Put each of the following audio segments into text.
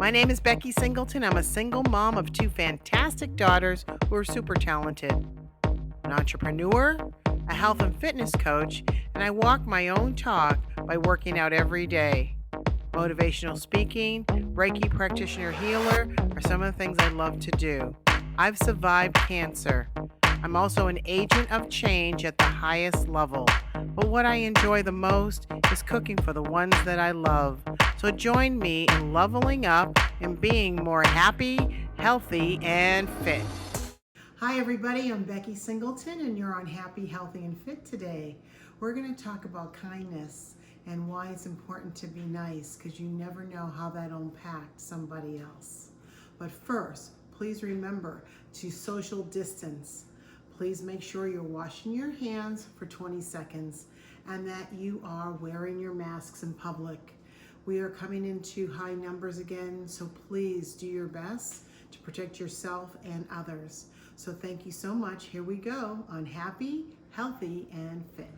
My name is Becky Singleton. I'm a single mom of two fantastic daughters who are super talented. An entrepreneur, a health and fitness coach, and I walk my own talk by working out every day. Motivational speaking, Reiki practitioner healer are some of the things I love to do. I've survived cancer. I'm also an agent of change at the highest level. But what I enjoy the most is cooking for the ones that I love. So join me in leveling up and being more happy, healthy, and fit. Hi everybody, I'm Becky Singleton and you're on Happy, Healthy, and Fit today. We're going to talk about kindness and why it's important to be nice, because you never know how that'll impact somebody else. But first, please remember to social distance. Please make sure you're washing your hands for 20 seconds and that you are wearing your masks in public. We are coming into high numbers again, so please do your best to protect yourself and others. So thank you so much. Here we go on Happy, Healthy, and Fit.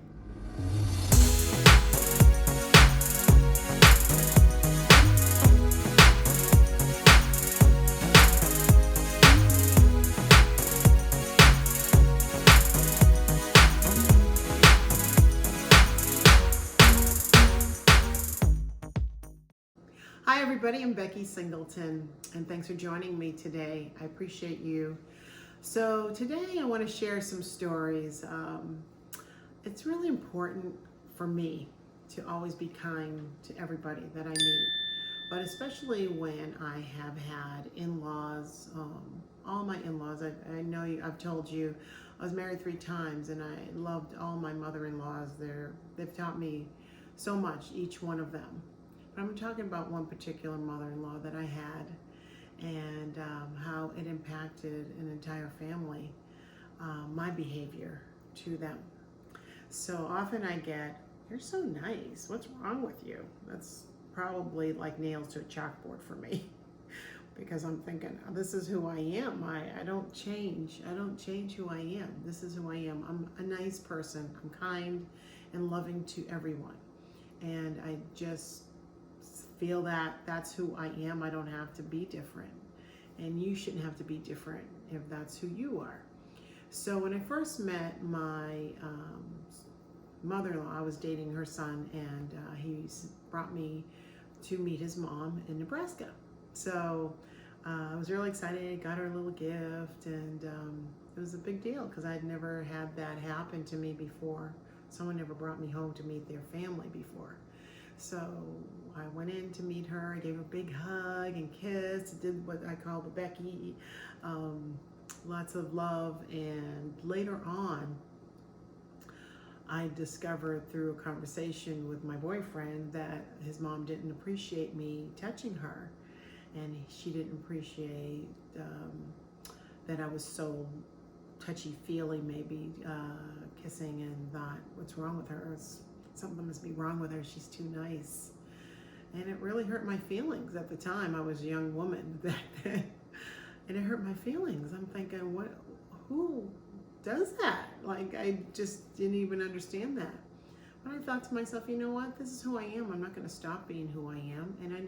Hi everybody, I'm Becky Singleton, and thanks for joining me today. I appreciate you. So today I want to share some stories. It's really important for me to always be kind to everybody that I meet, but especially when I have had in-laws, all my in-laws. I know I've told you I was married 3 times and I loved all my mother-in-laws. They've taught me so much, each one of them. But I'm talking about one particular mother-in-law that I had, and how it impacted an entire family, my behavior to them. So often I get, "You're so nice, what's wrong with you?" That's probably like nails to a chalkboard for me because I'm thinking, this is who I am. I don't change. I don't change who I am. This is who I am. I'm a nice person. I'm kind and loving to everyone. And I just feel that that's who I am. I don't have to be different. And you shouldn't have to be different if that's who you are. So when I first met my mother-in-law, I was dating her son, and he brought me to meet his mom in Nebraska. So I was really excited, got her a little gift, and it was a big deal because I'd never had that happen to me before. Someone never brought me home to meet their family before. So I went in to meet her. I gave her a big hug and kiss. Did what I call the Becky, lots of love. And later on, I discovered through a conversation with my boyfriend that his mom didn't appreciate me touching her, and she didn't appreciate that I was so touchy-feely, maybe kissing, and thought, what's wrong with her? Something must be wrong with her. She's too nice. And it really hurt my feelings at the time. I was a young woman back then, and it hurt my feelings. I'm thinking, who does that? Like, I just didn't even understand that. But I thought to myself, you know what? This is who I am. I'm not going to stop being who I am. And I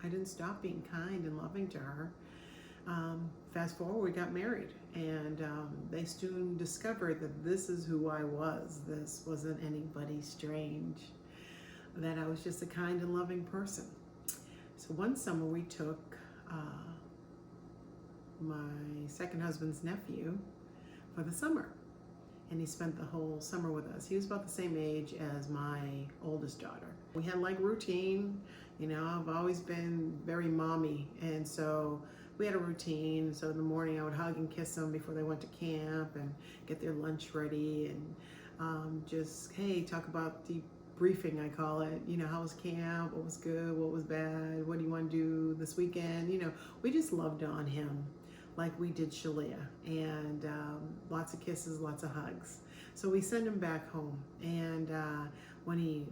didn't stop being kind and loving to her. Fast forward, we got married, and they soon discovered that this is who I was. This wasn't anybody strange, that I was just a kind and loving person. So one summer we took my second husband's nephew for the summer, and he spent the whole summer with us. He was about the same age as my oldest daughter. We had like routine, I've always been very mommy, and so we had a routine. So in the morning I would hug and kiss them before they went to camp and get their lunch ready, and just, hey, talk about debriefing, I call it. How was camp? What was good? What was bad? What do you want to do this weekend? We just loved on him like we did Shalia, and lots of kisses, lots of hugs. So we send him back home, and when he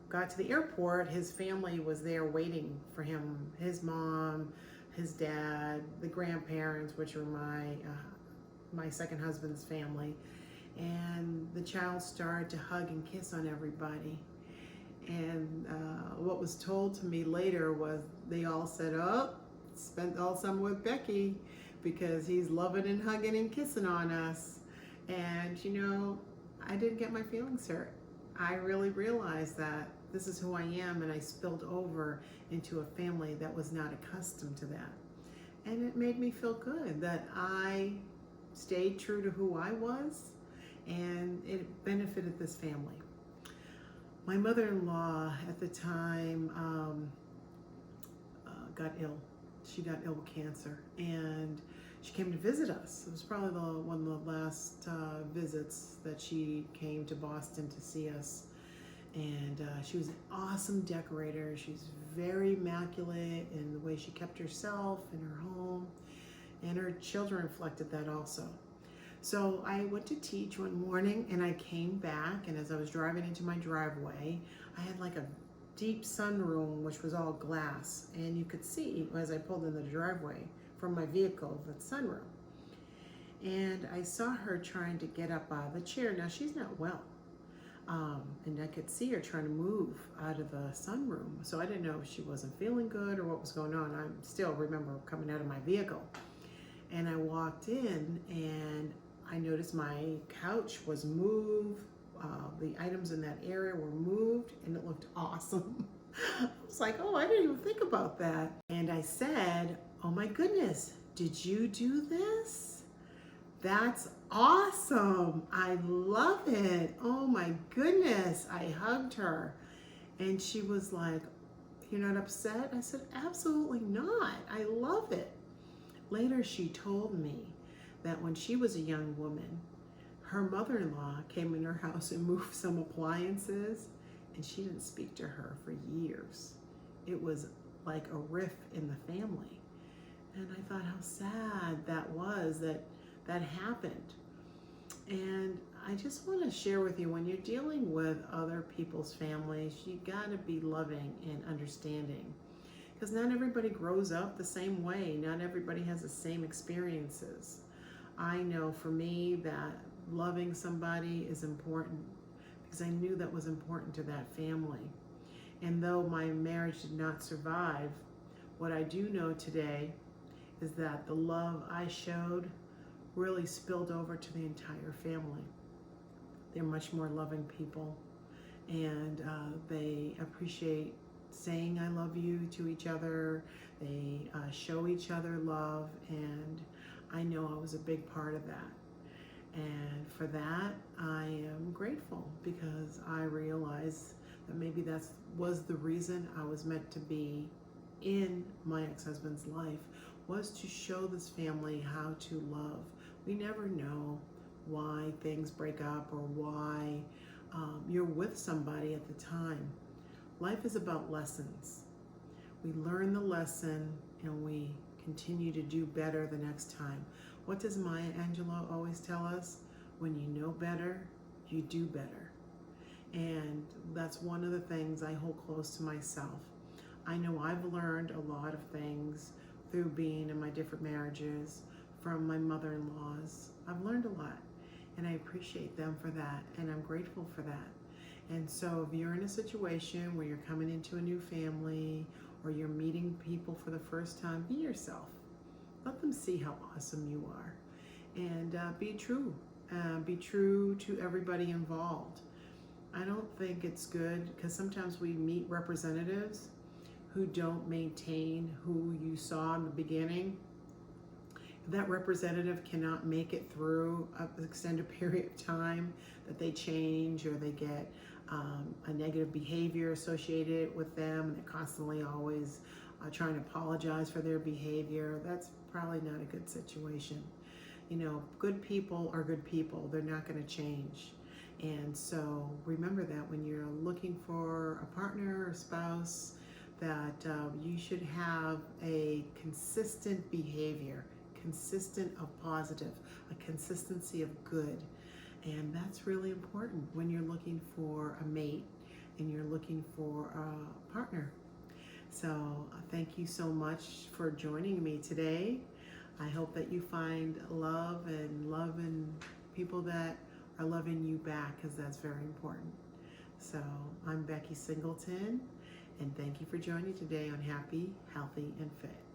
got to the airport, his family was there waiting for him. His mom, his dad, the grandparents, which were my second husband's family, and the child started to hug and kiss on everybody. And what was told to me later was they all said, "Oh, spent all summer with Becky because he's loving and hugging and kissing on us. And you know, I didn't get my feelings hurt. I really realized that this is who I am, and I spilled over into a family that was not accustomed to that. And it made me feel good that I stayed true to who I was, and it benefited this family. My mother-in-law at the time got ill. She got ill with cancer, and she came to visit us. It was probably one of the last visits that she came to Boston to see us. And she was an awesome decorator. She's very immaculate in the way she kept herself in her home, and her children reflected that also. So I went to teach one morning, and I came back, and as I was driving into my driveway, I had like a deep sunroom, which was all glass, and you could see as I pulled in the driveway from my vehicle, the sunroom. And I saw her trying to get up out of the chair. Now, she's not well. And I could see her trying to move out of the sunroom. So I didn't know if she wasn't feeling good or what was going on. I still remember coming out of my vehicle. And I walked in, and I noticed my couch was moved. The items in that area were moved, and it looked awesome. I was like, oh, I didn't even think about that. And I said, oh my goodness, did you do this? That's awesome. I love it. Oh my goodness. I hugged her, and she was like, you're not upset? I said, absolutely not. I love it. Later, she told me that when she was a young woman, her mother-in-law came in her house and moved some appliances, and she didn't speak to her for years. It was like a rift in the family. And I thought how sad that was that happened. And I just want to share with you, when you're dealing with other people's families, you got to be loving and understanding, because not everybody grows up the same way. Not everybody has the same experiences. I know for me that loving somebody is important, because I knew that was important to that family. And though my marriage did not survive, what I do know today is that the love I showed really spilled over to the entire family. They're much more loving people, and they appreciate saying I love you to each other. They show each other love, and I know I was a big part of that. And for that, I am grateful, because I realized that maybe that was the reason I was meant to be in my ex-husband's life, was to show this family how to love. We never know why things break up or why you're with somebody at the time. Life is about lessons. We learn the lesson, and we continue to do better the next time. What does Maya Angelou always tell us? When you know better, you do better. And that's one of the things I hold close to myself. I know I've learned a lot of things through being in my different marriages, from my mother-in-laws. I've learned a lot, and I appreciate them for that, and I'm grateful for that. And so if you're in a situation where you're coming into a new family, or you're meeting people for the first time, be yourself. Let them see how awesome you are, and be true. Be true to everybody involved. I don't think it's good, because sometimes we meet representatives who don't maintain who you saw in the beginning. That representative cannot make it through an extended period of time, that they change, or they get a negative behavior associated with them, and they're constantly always trying to apologize for their behavior. That's probably not a good situation. You know, good people are good people. They're not going to change. And so remember that when you're looking for a partner or spouse, that you should have a consistent behavior, consistent of positive, a consistency of good. And that's really important when you're looking for a mate and you're looking for a partner. So thank you so much for joining me today. I hope that you find love and people that are loving you back, because that's very important. So I'm Becky Singleton, and thank you for joining today on Happy, Healthy, and Fit.